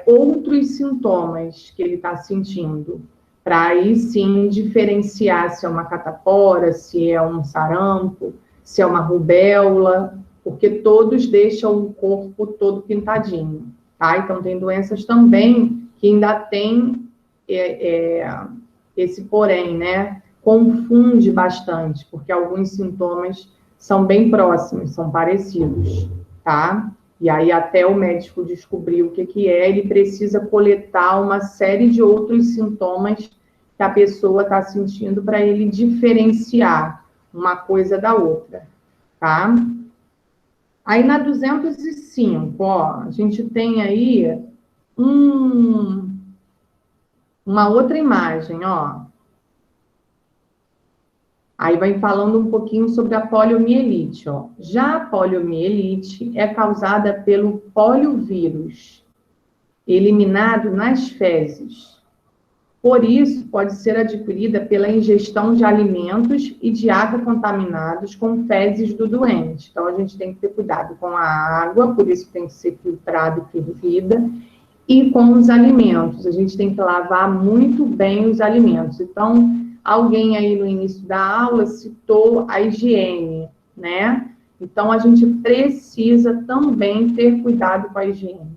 outros sintomas que ele está sentindo, para aí sim diferenciar se é uma catapora, se é um sarampo, se é uma rubéola, porque todos deixam o corpo todo pintadinho, tá? Então, tem doenças também que ainda tem esse porém, né? Confunde bastante, porque alguns sintomas são bem próximos, são parecidos, tá? E aí, até o médico descobrir o que é, ele precisa coletar uma série de outros sintomas que a pessoa está sentindo para ele diferenciar uma coisa da outra, tá? Aí, na 205, ó, a gente tem aí uma outra imagem, ó. Aí vai falando um pouquinho sobre a poliomielite, ó. Já a poliomielite é causada pelo poliovírus, eliminado nas fezes. Por isso, pode ser adquirida pela ingestão de alimentos e de água contaminados com fezes do doente. Então, a gente tem que ter cuidado com a água, por isso tem que ser filtrada e fervida, e com os alimentos. A gente tem que lavar muito bem os alimentos. Então, alguém aí no início da aula citou a higiene, né? Então, a gente precisa também ter cuidado com a higiene.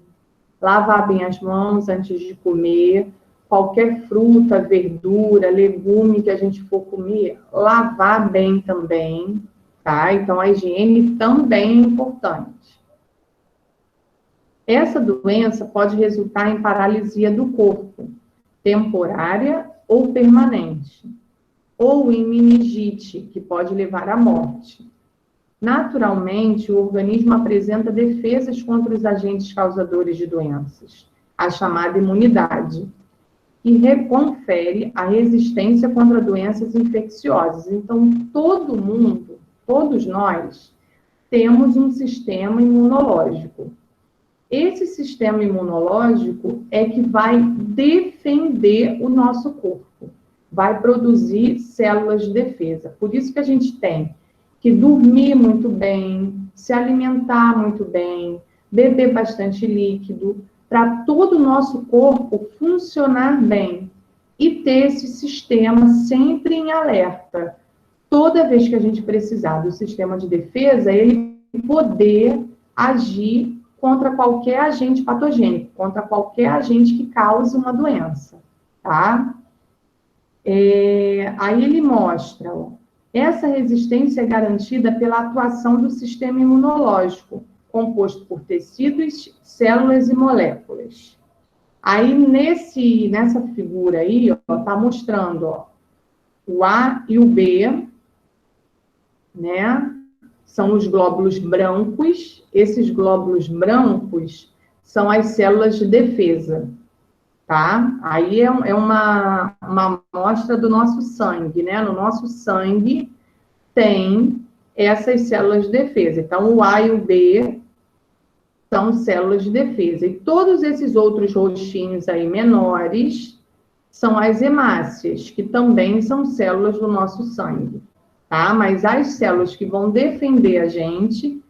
Lavar bem as mãos antes de comer, qualquer fruta, verdura, legume que a gente for comer, lavar bem também, tá? Então, a higiene também é importante. Essa doença pode resultar em paralisia do corpo, temporária ou permanente, ou em meningite, que pode levar à morte. Naturalmente, o organismo apresenta defesas contra os agentes causadores de doenças, a chamada imunidade, e reconfere a resistência contra doenças infecciosas. Então, todo mundo, todos nós, temos um sistema imunológico. Esse sistema imunológico é que vai defender o nosso corpo, vai produzir células de defesa. Por isso que a gente tem que dormir muito bem, se alimentar muito bem, beber bastante líquido, para todo o nosso corpo funcionar bem e ter esse sistema sempre em alerta. Toda vez que a gente precisar do sistema de defesa, ele poder agir contra qualquer agente patogênico, contra qualquer agente que cause uma doença, tá? Aí ele mostra, ó, essa resistência é garantida pela atuação do sistema imunológico, composto por tecidos, células e moléculas. Aí, nessa figura aí, ó, tá mostrando, ó, o A e o B, né? São os glóbulos brancos. Esses glóbulos brancos são as células de defesa, tá? Aí é uma amostra do nosso sangue, né? No nosso sangue tem essas células de defesa. Então, o A e o B são células de defesa. E todos esses outros roxinhos aí menores são as hemácias, que também são células do nosso sangue, tá? Mas as células que vão defender a gente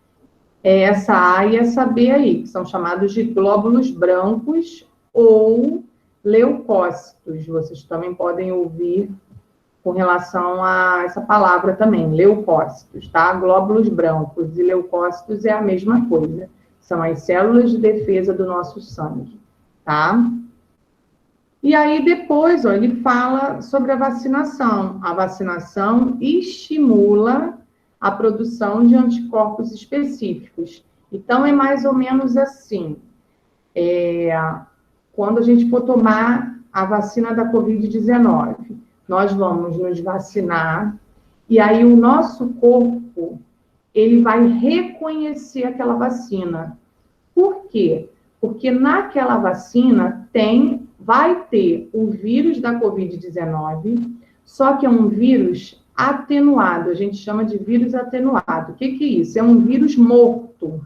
é essa A e essa B aí, que são chamados de glóbulos brancos ou leucócitos. Vocês também podem ouvir com relação a essa palavra também, leucócitos, tá? Glóbulos brancos e leucócitos é a mesma coisa. São as células de defesa do nosso sangue, tá? E aí depois, ó, ele fala sobre a vacinação. A vacinação estimula a produção de anticorpos específicos. Então, é mais ou menos assim. Quando a gente for tomar a vacina da Covid-19, nós vamos nos vacinar, e aí o nosso corpo, ele vai reconhecer aquela vacina. Por quê? Porque naquela vacina vai ter o vírus da Covid-19, só que é um vírus atenuado, a gente chama de vírus atenuado. O que é isso? É um vírus morto.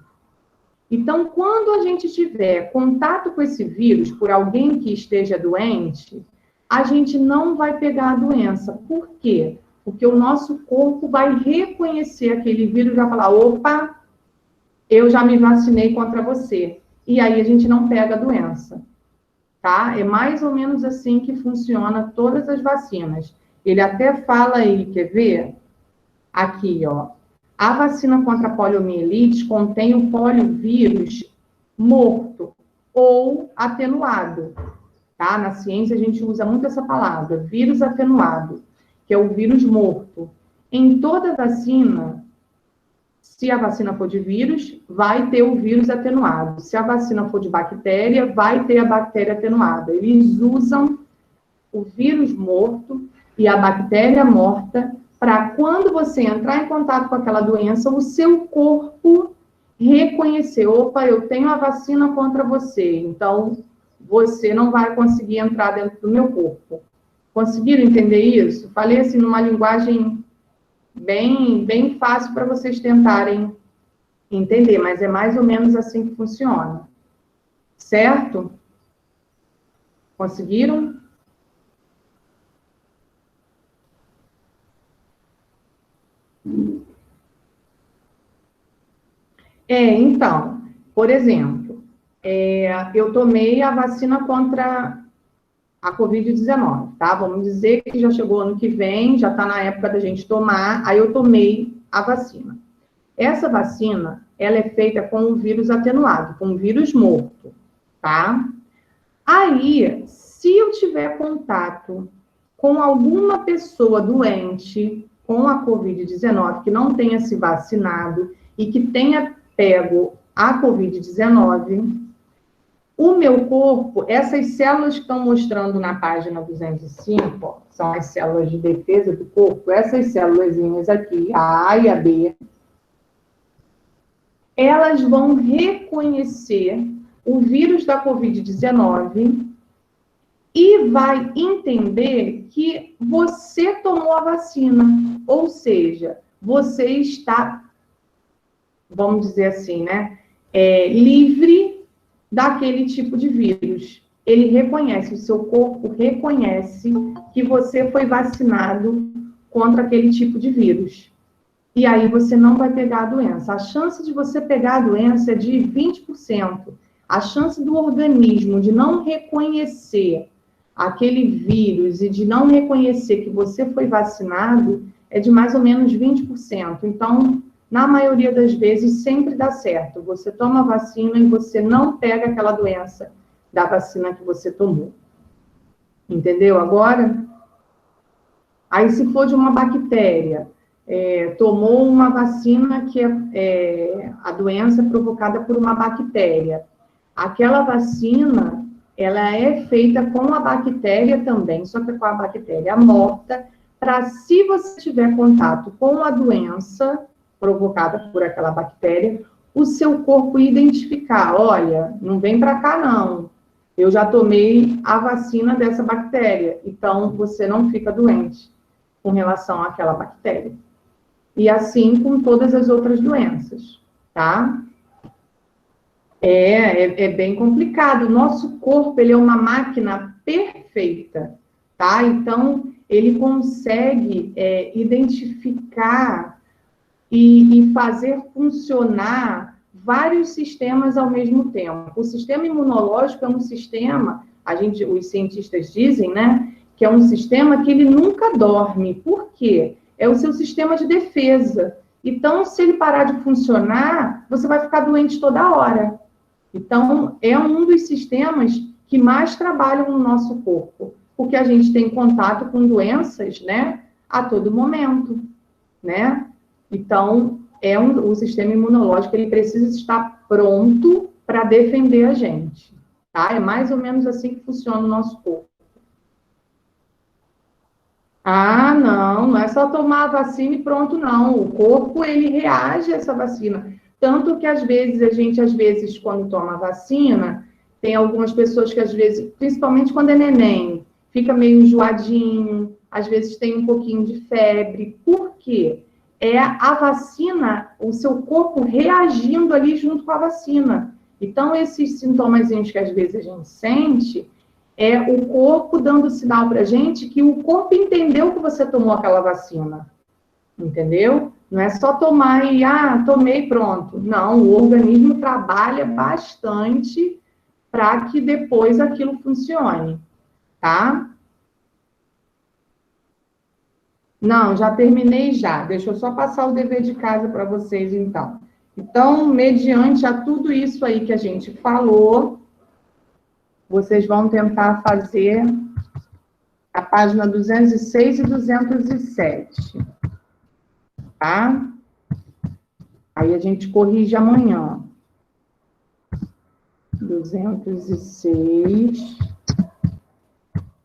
Então, quando a gente tiver contato com esse vírus por alguém que esteja doente, a gente não vai pegar a doença. Por quê? Porque o nosso corpo vai reconhecer aquele vírus e vai falar, opa, eu já me vacinei contra você. E aí a gente não pega a doença, tá? É mais ou menos assim que funciona todas as vacinas. Ele até fala aí, quer ver? Aqui, ó. A vacina contra a poliomielite contém o poliovírus morto ou atenuado, tá? Na ciência a gente usa muito essa palavra, vírus atenuado, que é o vírus morto. Em toda vacina, se a vacina for de vírus, vai ter o vírus atenuado. Se a vacina for de bactéria, vai ter a bactéria atenuada. Eles usam o vírus morto e a bactéria morta para quando você entrar em contato com aquela doença, o seu corpo reconhecer, opa, eu tenho a vacina contra você, então você não vai conseguir entrar dentro do meu corpo. Conseguiram entender isso? Falei assim numa linguagem bem fácil para vocês tentarem entender, mas é mais ou menos assim que funciona. Certo? Conseguiram? Então, por exemplo, eu tomei a vacina contra a Covid-19, tá? Vamos dizer que já chegou ano que vem, já está na época da gente tomar, aí eu tomei a vacina. Essa vacina, ela é feita com um vírus atenuado, com um vírus morto, tá? Aí, se eu tiver contato com alguma pessoa doente com a Covid-19, que não tenha se vacinado e que tenha pego a Covid-19, o meu corpo, essas células que estão mostrando na página 205, ó, são as células de defesa do corpo, essas células aqui, a A e a B, elas vão reconhecer o vírus da Covid-19 e vai entender que você tomou a vacina, ou seja, você está, vamos dizer assim, né, livre daquele tipo de vírus. Ele reconhece, o seu corpo reconhece que você foi vacinado contra aquele tipo de vírus. E aí você não vai pegar a doença. A chance de você pegar a doença é de 20%. A chance do organismo de não reconhecer aquele vírus e de não reconhecer que você foi vacinado é de mais ou menos 20%. Então, na maioria das vezes, sempre dá certo. Você toma a vacina e você não pega aquela doença da vacina que você tomou. Entendeu agora? Aí, se for de uma bactéria, tomou uma vacina que a doença é provocada por uma bactéria. Aquela vacina, ela é feita com a bactéria também, só que com a bactéria morta, para se você tiver contato com a doença provocada por aquela bactéria, o seu corpo identificar, olha, não vem para cá não, eu já tomei a vacina dessa bactéria, então você não fica doente com relação àquela bactéria. E assim com todas as outras doenças, tá? É bem complicado. O nosso corpo, ele é uma máquina perfeita, tá? Então, ele consegue identificar e fazer funcionar vários sistemas ao mesmo tempo. O sistema imunológico é um sistema, os cientistas dizem, né, que é um sistema que ele nunca dorme. Por quê? É o seu sistema de defesa. Então, se ele parar de funcionar, você vai ficar doente toda hora. Então, é um dos sistemas que mais trabalham no nosso corpo, porque a gente tem contato com doenças, né, a todo momento, né? Então, o sistema imunológico, ele precisa estar pronto para defender a gente, tá? É mais ou menos assim que funciona o nosso corpo. Ah, não é só tomar a vacina e pronto, não. O corpo, ele reage a essa vacina. Tanto que, às vezes, quando toma a vacina, tem algumas pessoas que, às vezes, principalmente quando é neném, fica meio enjoadinho, às vezes tem um pouquinho de febre. Por quê? É a vacina, o seu corpo reagindo ali junto com a vacina. Então, esses sintomazinhos que, às vezes, a gente sente, é o corpo dando sinal para a gente que o corpo entendeu que você tomou aquela vacina. Entendeu? Não é só tomar e, tomei, pronto. Não, o organismo trabalha bastante para que depois aquilo funcione, tá? Não, já terminei já. Deixa eu só passar o dever de casa para vocês, então. Então, mediante a tudo isso aí que a gente falou, vocês vão tentar fazer a página 206 e 207. Tá? Aí a gente corrige amanhã. 206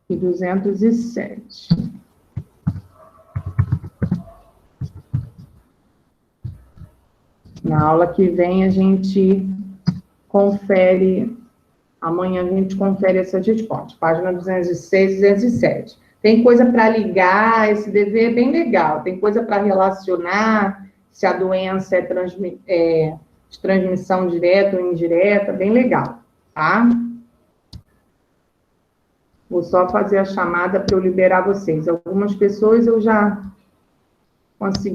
e 207. Na aula que vem a gente confere, amanhã a gente confere essas respostas. Página 206 e 207. Tem coisa para ligar, esse dever é bem legal. Tem coisa para relacionar, se a doença é de transmissão direta ou indireta, bem legal, tá? Vou só fazer a chamada para eu liberar vocês. Algumas pessoas eu já consegui